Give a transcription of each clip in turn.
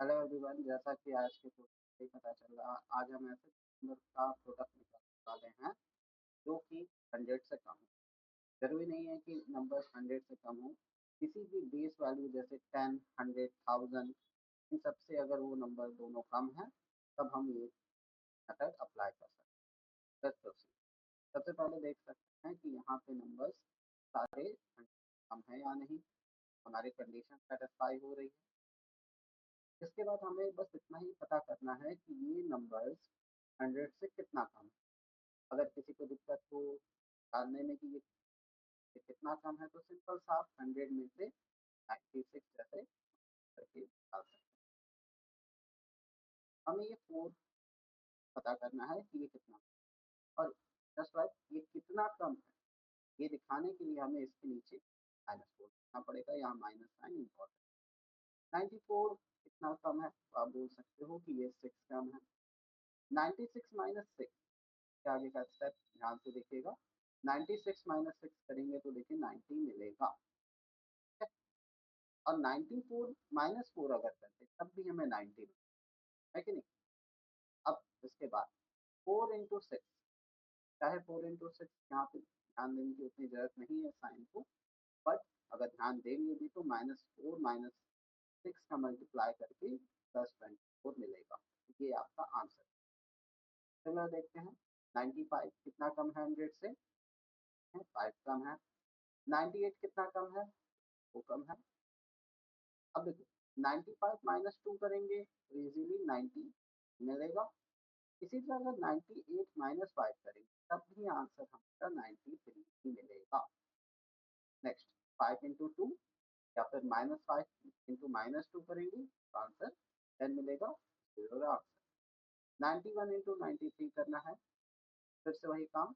Hello everyone, जैसा कि आज के टॉपिक से पता चल रहा, आज हम ऐसे नंबर का प्रोडक्ट निकालने वाले हैं जो कि 100 से कम हो। जरूरी नहीं है कि नंबर 100 से कम हो, किसी भी बेस वैल्यू जैसे 10, 100, 1000, इन सब से अगर वो नंबर दोनों कम है तब हम ये मेथड अप्लाई कर सकते हैं। Let's proceed। सबसे पहले देख सकते हैं कि यहाँ पे नंबर्स सारे 100 कम है या नहीं, हमारी कंडीशन सेटिस्फाई हो रही है। इसके बाद हमें बस इतना ही पता करना है कि ये नंबर्स 100 से कितना कम है। अगर किसी को दिक्कत हो जानने में कि ये कितना कम है तो सिंपल सा आप 100 में से 96 जैसे करके निकाल सकते हैं। हमें ये 4 पता करना है कि ये कितना और जस्ट लाइक ये कितना कम है, ये दिखाने के लिए हमें इसके नीचे -4 लिखना पड़ेगा। यहाँ माइनस साइन इम्पोर्टेंट। 94 कितना कम है तो आप बोल सकते हो कि ये 6 कम है। 96 माइनस 6 के आगे का स्टेप ध्यान से देखिएगा। 96 माइनस 6 करेंगे तो देखिए 90 मिलेगा। और 94 माइनस 4 अगर करते तब भी हमें 90 है कि नहीं। अब इसके बाद 4 इंटू 6, चाहे 4 इंटू 6 यहाँ पे ध्यान देने की उतनी जरूरत नहीं है साइन को, बट अगर ध्यान देंगे भी तो -4 माइनस 6 का मल्टीप्लाई करके +24 मिलेगा। ये आपका आंसर। चलो देखते हैं 95 कितना कम है 100 से, 5 कम है। 98 कितना कम है, वो कम है। अब देखो 95 माइनस 2 करेंगे तो इजीली 90 मिलेगा। इसी तरह अगर 98 माइनस 5 करेंगे तब भी आंसर हमारा 93 ही मिलेगा। नेक्स्ट 5 इंटू 2 या फिर -5 इंटू -2 करेंगे तो आंसर 10 मिलेगा। Zero answer. 91 इंटू 93 करना है, फिर से वही काम।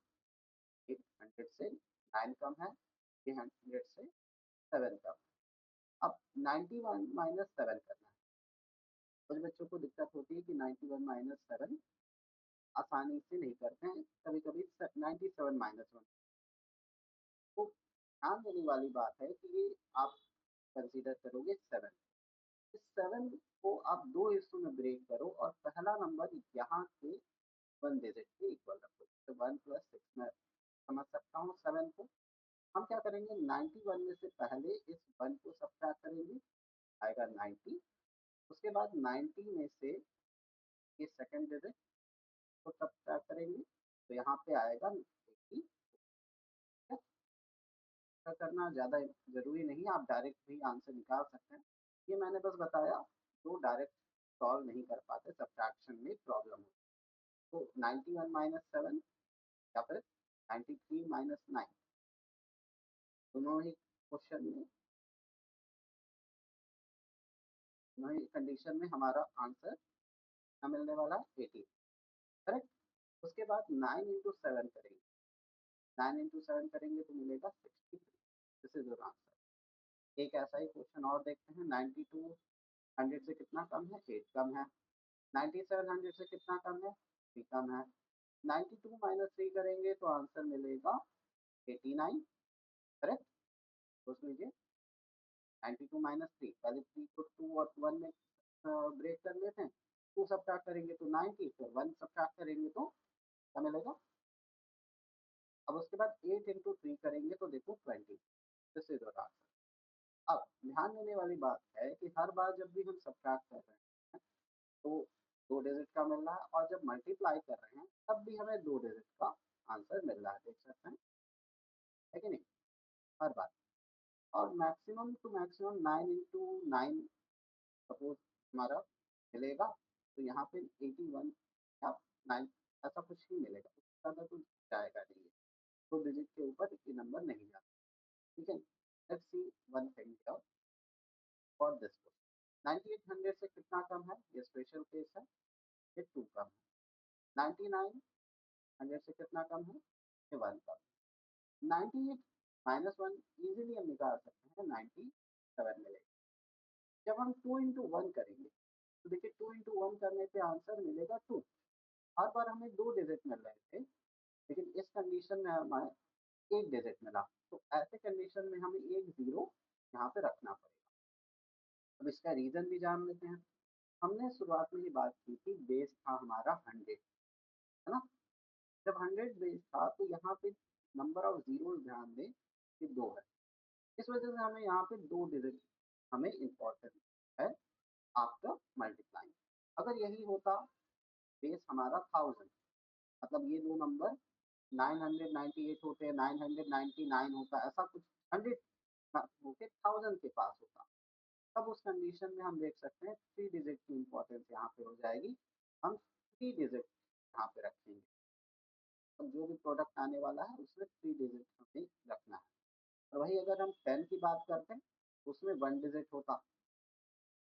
100 से 9 कम है, ये 100 से 7 कम है। अब 91 माइनस 7 करना है। कुछ बच्चों को दिक्कत होती है कि 91 माइनस 7 आसानी से नहीं करते हैं, कभी कभी 97 माइनस 1। तो ध्यान देने वाली बात है कि ये आप कंसीडर करोगे 7। इस 7 को आप दो हिस्सों में ब्रेक करो और पहला नंबर यहाँ के 1 डिजिट के इक्वल रखो। तो 1 प्लस 6 में समझ सकता हूँ 7 को। हम क्या करेंगे 91 में से पहले इस 1 को सब्ट्रैक्ट करेंगे, आएगा 90। उसके बाद 90 में से ये सेकंड डिजिट को सब्ट्रैक्ट करेंगे तो यहाँ पे आएगा 80। ऐसा करना ज़्यादा ज़रूरी नहीं है, आप डायरेक्ट भी आंसर निकाल सकते हैं। ये मैंने बस बताया जो डायरेक्ट सॉल्व नहीं कर पाते, सब्ट्रैक्शन में प्रॉब्लम हो। तो 91 माइनस 7 या फिर 93 माइनस 9, दोनों ही क्वेश्चन में, दोनों ही कंडीशन में हमारा आंसर क्या मिलने वाला है 80। करेक्ट। उसके बाद 9 इंटू 7 करेंगे, 9 इंटू 7 करेंगे तो मिलेगा 63। This is your answer. एक ऐसा ही क्वेश्चन और देखते हैं। 92 100 से कितना कम है, 8 कम है। 97 100 से कितना कम है, 3 कम है। 92 माइनस 3 करेंगे तो आंसर मिलेगा 89। करेक्ट। सोच लीजिए 92 माइनस 3, पहले 3 को 2 और 1 में ब्रेक कर लेते हैं। 2 सब्ट्रैक्ट करेंगे तो 90, फिर 1 सब्ट्रैक्ट करेंगे तो क्या मिलेगा। अब उसके बाद 8 इंटू 3 करेंगे तो देखो 20। This is your answer. अब ध्यान देने वाली बात है कि हर बार जब भी हम सब्ट्रैक्ट कर रहे हैं तो 2 डिजिट का मिल रहा है, और जब मल्टीप्लाई कर रहे हैं तब भी हमें 2 डिजिट का आंसर मिल रहा है। देख सकते हैं, है कि नहीं, हर बार। और maximum to maximum 9 into 9 suppose हमारा मिलेगा तो यहाँ पे 81 या 9 ऐसा कुछ ही मिलेगा, उससे ज़्यादा कुछ जाएगा नहीं है। 2 डिजिट के ऊपर ये नंबर नहीं जाता। ठीक है। Let's see one thing for this question. 98 100 से कितना कम है, ये स्पेशल केस है, ये 2 कम है। 99 100 से कितना कम है, ये 1 कम है। 98 माइनस 1 इजीली हम निकाल सकते हैं, 97 मिलेगा। जब हम 2 इंटू 1 करेंगे तो देखिए 2 इंटू 1 करने पे आंसर मिलेगा 2। हर बार हमें 2 डिजिट मिल रहे थे, लेकिन इस कंडीशन में हमें 1 डिजिट मिला। तो ऐसे कंडीशन में हमें एक जीरो यहाँ पे रखना पड़ेगा। अब इसका रीजन भी जान लेते हैं। हमने शुरुआत में ये बात की थी, बेस था हमारा 100, है ना? जब 100 बेस था तो यहाँ पे नंबर ऑफ ज़ीरोज़ ध्यान दें कि 2 है। इस वजह से हमें यहाँ पे 2 डिजिट हमें इम्पोर्टेंट है आफ्टर मल्टीप्लाइंग। अगर यही होता बेस हमारा 1000, मतलब ये 2 नंबर 998 होते हैं, 999 होता, ऐसा कुछ 100 होके 1000 के पास होता, तब उस कंडीशन में हम देख सकते हैं 3 डिजिट की इम्पोर्टेंस यहाँ पे हो जाएगी। हम 3 डिजिट यहाँ पे रखेंगे। तो जो भी प्रोडक्ट आने वाला है उसमें 3 डिजिट हमें रखना है। और वही अगर हम 10 की बात करते हैं, उसमें 1 डिजिट होता।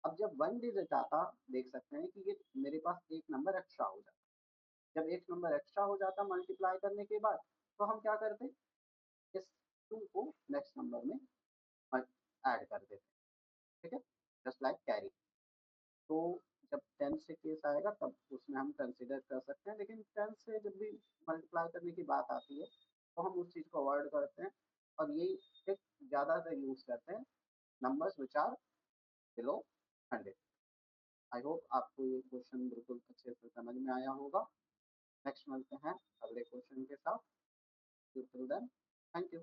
अब जब 1 डिजिट आता, देख सकते हैं कि ये मेरे पास एक नंबर एक्स्ट्रा हो जाता। जब एक नंबर एक्स्ट्रा हो जाता मल्टीप्लाई करने के बाद, तो हम क्या करते, इस 2 को नेक्स्ट नंबर में ऐड कर देते, ठीक है? Just like carry. तो जब 10 से केस आएगा तब उसमें हम कंसीडर कर सकते हैं, लेकिन 10 से जब भी मल्टीप्लाई करने की बात आती है तो हम उस चीज़ को अवॉइड करते हैं और यही ट्रिक ज़्यादातर यूज़ करते हैं, numbers which are below 100। I hope आपको ये क्वेश्चन बिल्कुल अच्छे से समझ में आया होगा। नेक्स्ट मिलते हैं अगले क्वेश्चन के साथ। Till then, thank you.